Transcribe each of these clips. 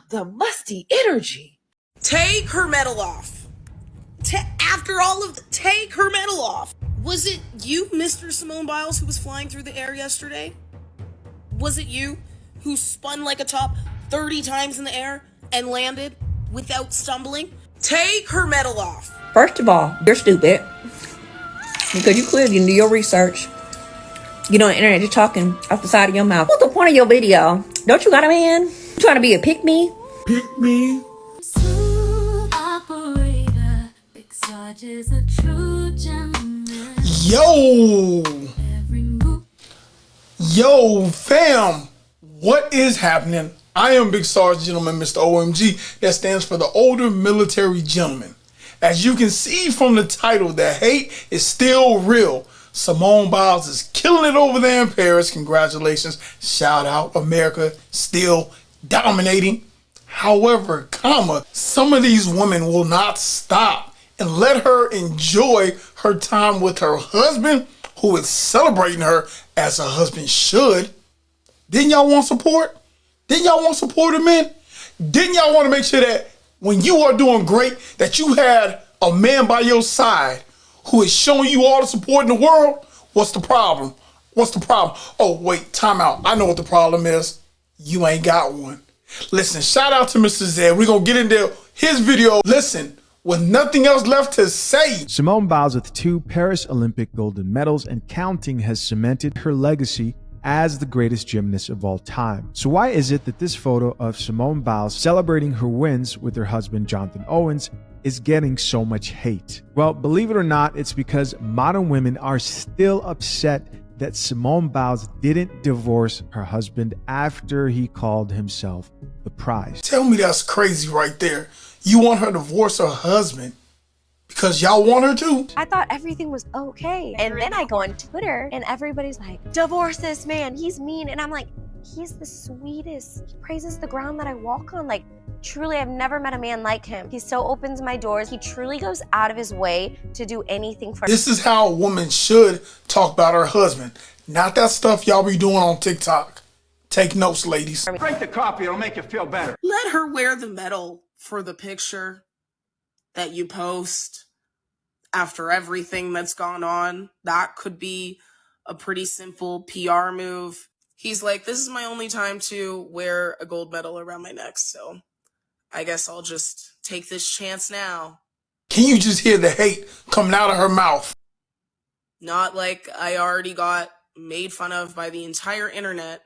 The musty energy. Take her medal off. After all of take her medal off. Was it you, Mr. Simone Biles, who was flying through the air yesterday? Was it you who spun like a top 30 times in the air and landed without stumbling? Take her medal off. First of all, you're stupid. Because you clearly didn't do your research. You know, on the internet, you're talking off the side of your mouth. What's the point of your video? Don't you got a man? You trying to be a pick-me? Pick-me? Smooth operator, Big Sarge is a true gentleman. Yo! Every move. Yo, fam! What is happening? I am BigSargeTheGentleman, Mr. O.M.G. That stands for the Older Military Gentleman. As you can see from the title, the hate is still real. Simone Biles is killing it over there in Paris. Congratulations. Shout out. America still dominating. However, some of these women will not stop and let her enjoy her time with her husband, who is celebrating her as a husband should. Didn't y'all want support? Didn't y'all want support of men? Didn't y'all want to make sure that when you are doing great, that you had a man by your side who is showing you all the support in the world? What's the problem? What's the problem? Oh, wait, time out. I know what the problem is. You ain't got one. Listen, shout out to Mr. Zed. We're going to get into his video. Listen, with nothing else left to say. Simone Biles, with 2 Paris Olympic golden medals and counting, has cemented her legacy as the greatest gymnast of all time. So why is it that this photo of Simone Biles celebrating her wins with her husband Jonathan Owens is getting so much hate? Well, believe it or not, it's because modern women are still upset that Simone Biles didn't divorce her husband after he called himself the prize. Tell me that's crazy right there. You want her to divorce her husband because y'all want her to? I thought everything was okay. And then I go on Twitter and everybody's like, divorce this man, he's mean. And I'm like, he's the sweetest. He praises the ground that I walk on. Like, truly, I've never met a man like him. He so opens my doors. He truly goes out of his way to do anything for me. This is how a woman should talk about her husband. Not that stuff y'all be doing on TikTok. Take notes, ladies. Drink the coffee, it'll make you feel better. Let her wear the medal for the picture that you post after everything that's gone on. That could be a pretty simple PR move. He's like, this is my only time to wear a gold medal around my neck, so I guess I'll just take this chance now. Can you just hear the hate coming out of her mouth? Not like I already got made fun of by the entire internet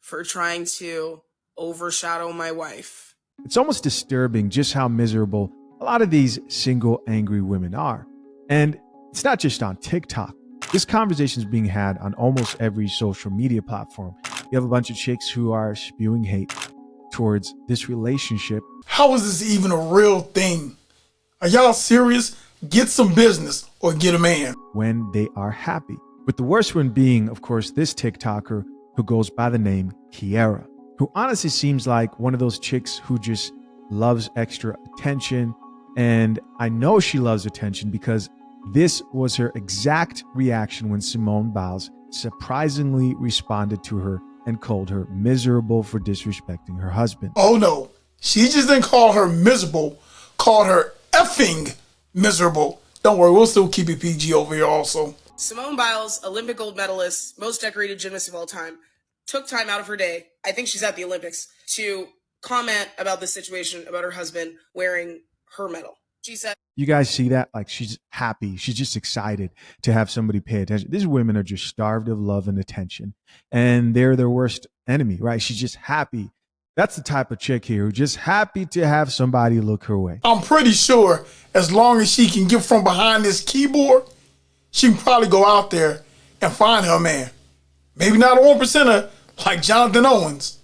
for trying to overshadow my wife. It's almost disturbing just how miserable a lot of these single angry women are. And it's not just on TikTok. This conversation is being had on almost every social media platform. You have a bunch of chicks who are spewing hate towards this relationship. How is this even a real thing? Are y'all serious? Get some business or get a man. When they are happy. With the worst one being, of course, this TikToker who goes by the name Kiara, who honestly seems like one of those chicks who just loves extra attention. And I know she loves attention because this was her exact reaction when Simone Biles surprisingly responded to her and called her miserable for disrespecting her husband. Oh no, she just didn't call her miserable, called her effing miserable. Don't worry, we'll still keep it PG over here also. Simone Biles, Olympic gold medalist, most decorated gymnast of all time, took time out of her day, I think she's at the Olympics, to comment about the situation about her husband wearing her medal. She said, you guys see that? Like, she's happy. She's just excited to have somebody pay attention. These women are just starved of love and attention, and they're their worst enemy, right? She's just happy. That's the type of chick here who's just happy to have somebody look her way. I'm pretty sure as long as she can get from behind this keyboard, she can probably go out there and find her man. Maybe not a 1%er like Jonathan Owens,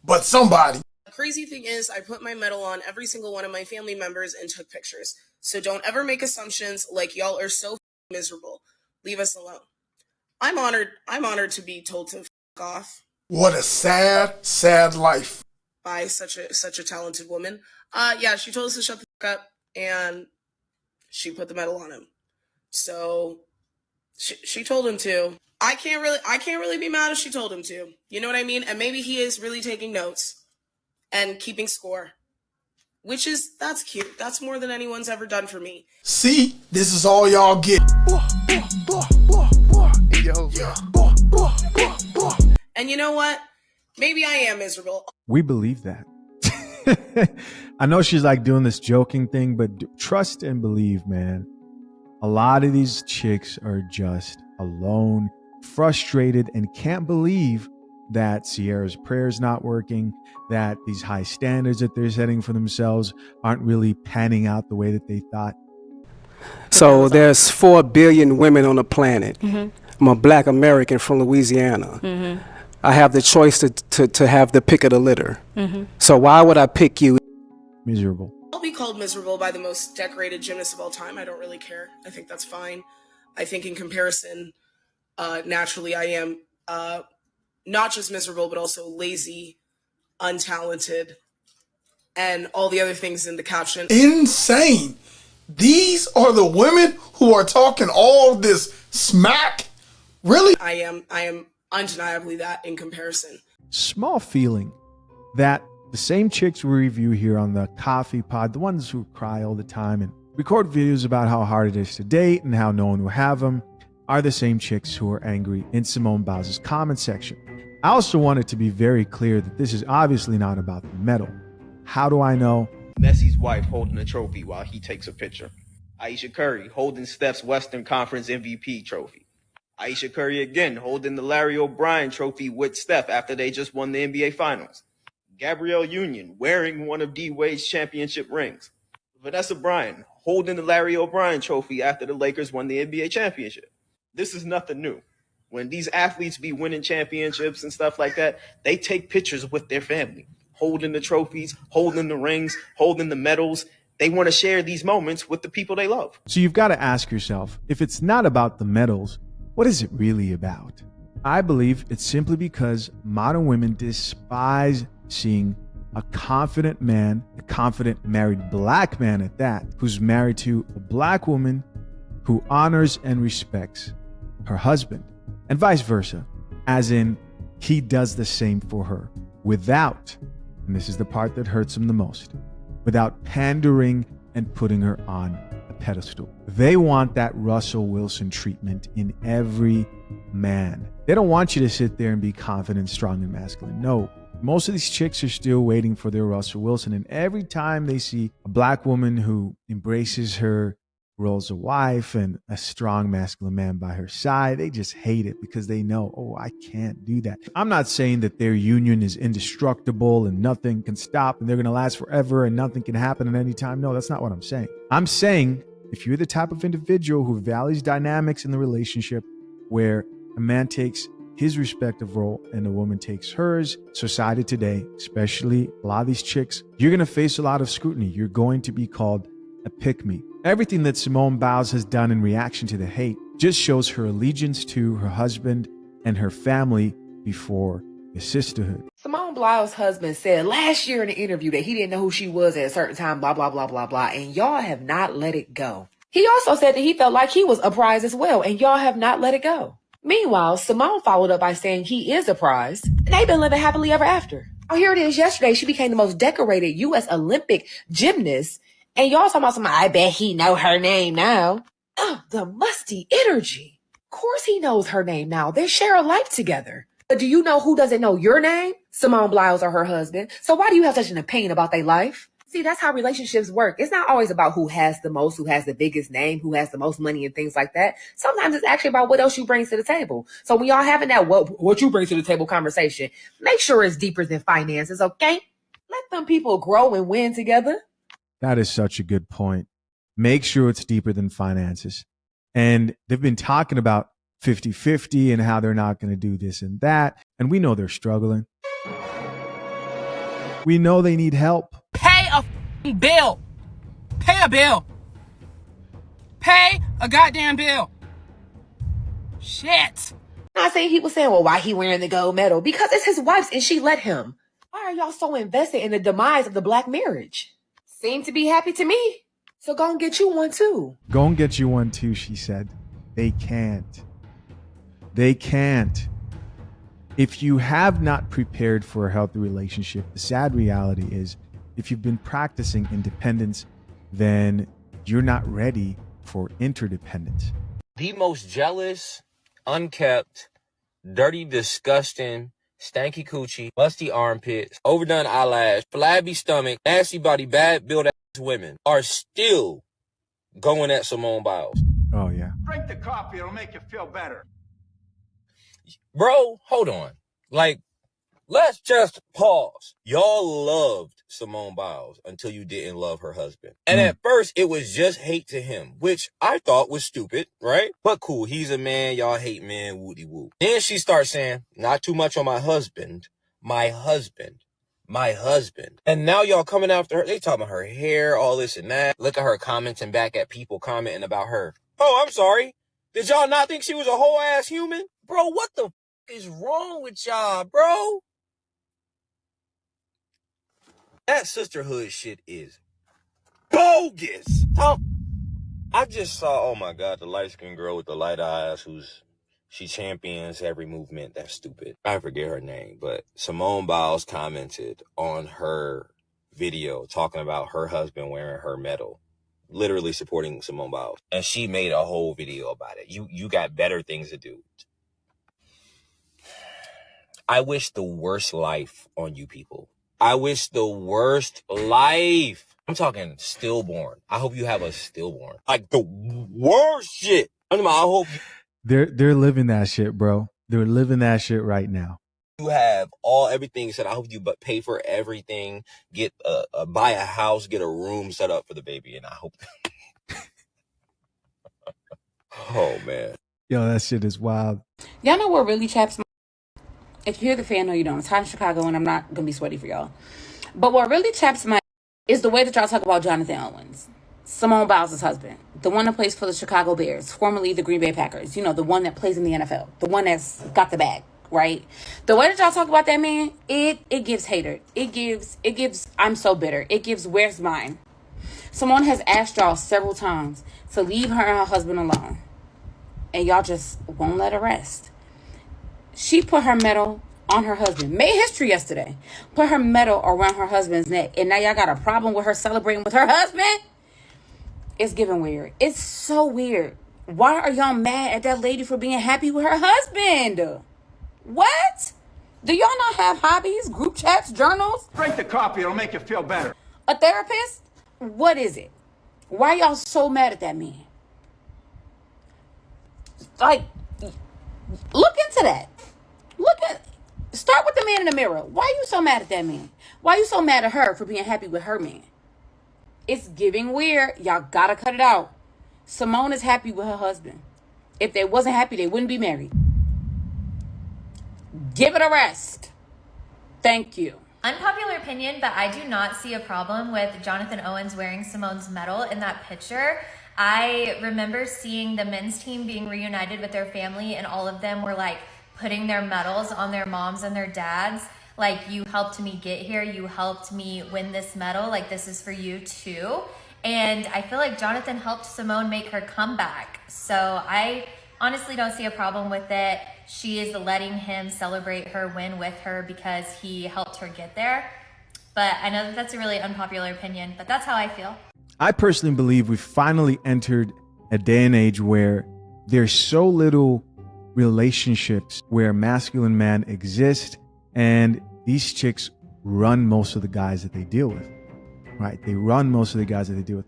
but somebody. The crazy thing is, I put my medal on every single one of my family members and took pictures. So don't ever make assumptions like y'all are so miserable. Leave us alone. I'm honored to be told to f off. What a sad, sad life. By such a talented woman. Yeah, she told us to shut the f up, and she put the medal on him. So she told him to. I can't really be mad if she told him to. You know what I mean? And maybe he is really taking notes. and keeping score, that's cute. That's more than anyone's ever done for me. See, this is all y'all get. And you know what? Maybe I am miserable. We believe that. I know she's like doing this joking thing, but trust and believe, man. A lot of these chicks are just alone, frustrated, and can't believe that Sierra's prayer's not working, that these high standards that they're setting for themselves aren't really panning out the way that they thought. So there's 4 billion women on the planet. I'm a black American from Louisiana. I have the choice to have the pick of the litter. So why would I pick you? Miserable. I'll be called miserable by the most decorated gymnast of all time. I don't really care. I think that's fine. I think in comparison, naturally I am not just miserable, but also lazy, untalented, and all the other things in the caption. Insane. These are the women who are talking all this smack? Really? I am undeniably that in comparison. Small feeling that the same chicks we review here on the Coffee Pod, the ones who cry all the time and record videos about how hard it is to date and how no one will have them, are the same chicks who are angry in Simone Biles' comment section. I also want it to be very clear that this is obviously not about the medal. How do I know? Messi's wife holding a trophy while he takes a picture. Aisha Curry holding Steph's Western Conference MVP trophy. Aisha Curry again holding the Larry O'Brien trophy with Steph after they just won the NBA Finals. Gabrielle Union wearing one of D Wade's championship rings. Vanessa Bryant holding the Larry O'Brien trophy after the Lakers won the NBA championship. This is nothing new. When these athletes be winning championships and stuff like that, they take pictures with their family, holding the trophies, holding the rings, holding the medals. They want to share these moments with the people they love. So you've got to ask yourself, if it's not about the medals, what is it really about? I believe it's simply because modern women despise seeing a confident man, a confident married black man at that, who's married to a black woman who honors and respects her husband, and vice versa, as in he does the same for her without, and this is the part that hurts him the most, without pandering and putting her on a pedestal. They want that Russell Wilson treatment in every man. They don't want you to sit there and be confident, strong, and masculine. No. Most of these chicks are still waiting for their Russell Wilson. And every time they see a black woman who embraces her role as a wife and a strong masculine man by her side, they just hate it because they know, oh, I can't do that. I'm not saying that their union is indestructible and nothing can stop and they're going to last forever and nothing can happen at any time. No, that's not what I'm saying. I'm saying if you're the type of individual who values dynamics in the relationship where a man takes his respective role and a woman takes hers, society today, especially a lot of these chicks, you're going to face a lot of scrutiny. You're going to be called a pick-me. Everything that Simone Biles has done in reaction to the hate just shows her allegiance to her husband and her family before the sisterhood. Simone Biles' husband said last year in an interview that he didn't know who she was at a certain time, blah, blah, blah, blah, blah, and y'all have not let it go. He also said that he felt like he was a prize as well, and y'all have not let it go. Meanwhile, Simone followed up by saying he is a prize, and they've been living happily ever after. Oh, here it is. Yesterday, she became the most decorated U.S. Olympic gymnast, and y'all talking about somebody, I bet he know her name now. Oh, the musty energy. Of course he knows her name now. They share a life together. But do you know who doesn't know your name? Simone Biles or her husband. So why do you have such an opinion about their life? See, that's how relationships work. It's not always about who has the most, who has the biggest name, who has the most money and things like that. Sometimes it's actually about what else you bring to the table. So when y'all having that what you bring to the table conversation, make sure it's deeper than finances, okay? Let them people grow and win together. That is such a good point. Make sure it's deeper than finances. And they've been talking about 50-50 and how they're not going to do this and that. And we know they're struggling. We know they need help. Pay a bill. Pay a bill. Pay a goddamn bill. Shit. I say he was saying, well, why he wearing the gold medal? Because it's his wife's and she let him. Why are y'all so invested in the demise of the black marriage? Seem to be happy to me. So go and get you one too. Go and get you one too, she said. They can't. They can't. If you have not prepared for a healthy relationship, the sad reality is if you've been practicing independence, then you're not ready for interdependence. The most jealous, unkept, dirty, disgusting, stanky coochie, musty armpits, overdone eyelash, flabby stomach, nasty body, bad build ass women are still going at Simone Biles. Oh, yeah. Drink the coffee, it'll make you feel better. Bro, hold on. Like, let's just pause. Y'all loved Simone Biles until you didn't love her husband. And at first, it was just hate to him, which I thought was stupid, right? But cool, he's a man, y'all hate men, woody woo. Then she starts saying, not too much on my husband, my husband, my husband. And now y'all coming after her. They talking about her hair, all this and that. Look at her commenting back at people commenting about her. Oh, I'm sorry. Did y'all not think she was a whole ass human? Bro, what the f is wrong with y'all, bro? That sisterhood shit is bogus. I just saw, oh my God, the light-skinned girl with the light eyes she champions every movement. That's stupid. I forget her name, but Simone Biles commented on her video talking about her husband wearing her medal, literally supporting Simone Biles. And she made a whole video about it. You got better things to do. I wish the worst life on you people. I wish the worst life. I'm talking stillborn. I hope you have a stillborn. Like the worst shit. I hope They're living that shit, bro. They're living that shit right now. you have everything set. I hope you but pay for everything. Get buy a house, get a room set up for the baby, and I hope. Oh man. Yo, that shit is wild. Y'all know what really chaps my... If you're the fan, no, you don't. It's hot in Chicago, and I'm not going to be sweaty for y'all. But what really chaps my is the way that y'all talk about Jonathan Owens, Simone Biles' husband, the one that plays for the Chicago Bears, formerly the Green Bay Packers. You know, the one that plays in the NFL, the one that's got the bag, right? The way that y'all talk about that man, it gives hater. It gives, I'm so bitter. It gives, where's mine? Simone has asked y'all several times to leave her and her husband alone, and y'all just won't let her rest. She put her medal on her husband. Made history yesterday. Put her medal around her husband's neck. And now y'all got a problem with her celebrating with her husband? It's giving weird. It's so weird. Why are y'all mad at that lady for being happy with her husband? What? Do y'all not have hobbies, group chats, journals? Drink the coffee, it'll make you feel better. A therapist? What is it? Why y'all so mad at that man? Like, look into that. Start with the man in the mirror. Why are you so mad at that man? Why are you so mad at her for being happy with her man? It's giving weird. Y'all gotta cut it out. Simone is happy with her husband. If they wasn't happy, they wouldn't be married. Give it a rest. Thank you. Unpopular opinion, but I do not see a problem with Jonathan Owens wearing Simone's medal in that picture. I remember seeing the men's team being reunited with their family, and all of them were like putting their medals on their moms and their dads. Like, you helped me get here. You helped me win this medal. Like, this is for you too. And I feel like Jonathan helped Simone make her comeback. So I honestly don't see a problem with it. She is letting him celebrate her win with her because he helped her get there. But I know that that's a really unpopular opinion, but that's how I feel. I personally believe we finally entered a day and age where there's so little relationships where masculine man exists, and these chicks run most of the guys that they deal with, right? They run most of the guys that they deal with.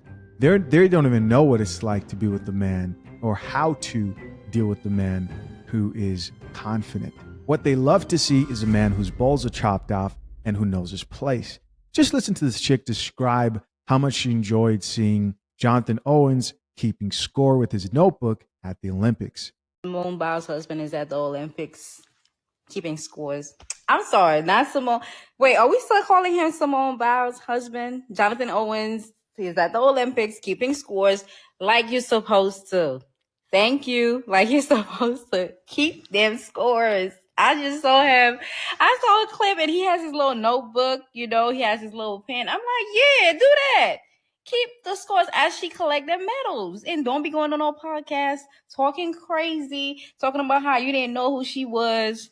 They don't even know what it's like to be with the man or how to deal with the man who is confident. What they love to see is a man whose balls are chopped off and who knows his place. Just listen to this chick describe how much she enjoyed seeing Jonathan Owens keeping score with his notebook at the Olympics. Simone Biles' husband is at the Olympics keeping scores. I'm sorry, not Simone. Wait, are we still calling him Simone Biles' husband? Jonathan Owens is at the Olympics keeping scores like you're supposed to. Thank you. Like you're supposed to keep them scores. I just saw him. I saw a clip and he has his little notebook, you know, he has his little pen. I'm like, yeah, do that. Keep the scores as she collect them medals. And don't be going on no podcast talking crazy, talking about how you didn't know who she was.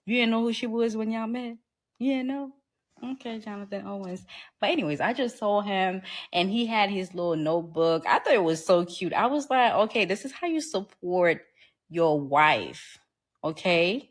You didn't know who she was when y'all met? You didn't know? Okay, Jonathan Owens. But anyways, I just saw him and he had his little notebook. I thought it was so cute. I was like, okay, this is how you support your wife. Okay?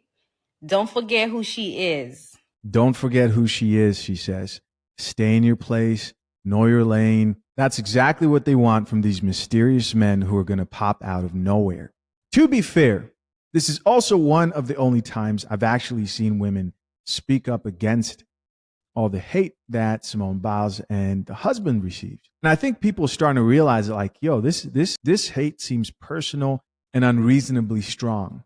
Don't forget who she is. Don't forget who she is, she says. Stay in your place, know your lane. That's exactly what they want from these mysterious men who are going to pop out of nowhere. To be fair, this is also one of the only times I've actually seen women speak up against all the hate that Simone Biles and the husband received. And I think people are starting to realize that, like, yo, this hate seems personal and unreasonably strong.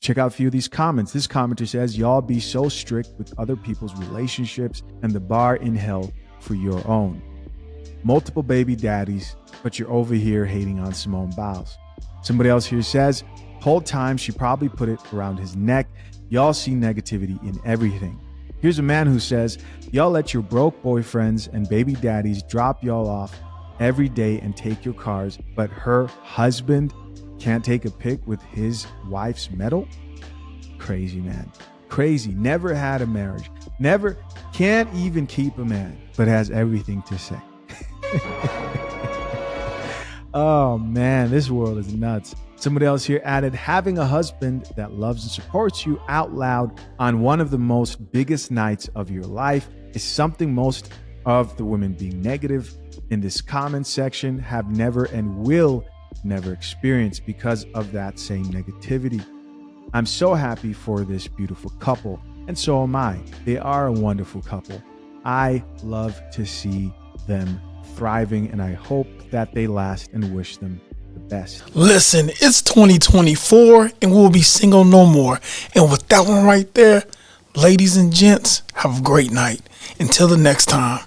Check out a few of these comments. This commenter says, y'all be so strict with other people's relationships and the bar in hell for your own. Multiple baby daddies, but you're over here hating on Simone Biles. Somebody else here says, whole time she probably put it around his neck. Y'all see negativity in everything. Here's a man who says, y'all let your broke boyfriends and baby daddies drop y'all off every day and take your cars, but her husband can't take a pic with his wife's medal? Crazy, man. Crazy. Never had a marriage. Never, can't even keep a man, but has everything to say. Oh, man, this world is nuts. Somebody else here added, having a husband that loves and supports you out loud on one of the most biggest nights of your life is something most of the women being negative in this comment section have never and will never experienced because of that same negativity. I'm so happy for this beautiful couple, and so am I. They are a wonderful couple. I love to see them thriving, and I hope that they last and wish them the best. Listen, it's 2024 and we'll be single no more. And with that one right there, ladies and gents, have a great night. Until the next time,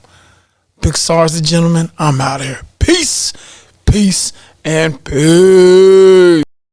Big Sarge the Gentleman, I'm out here. Peace, peace, and peace.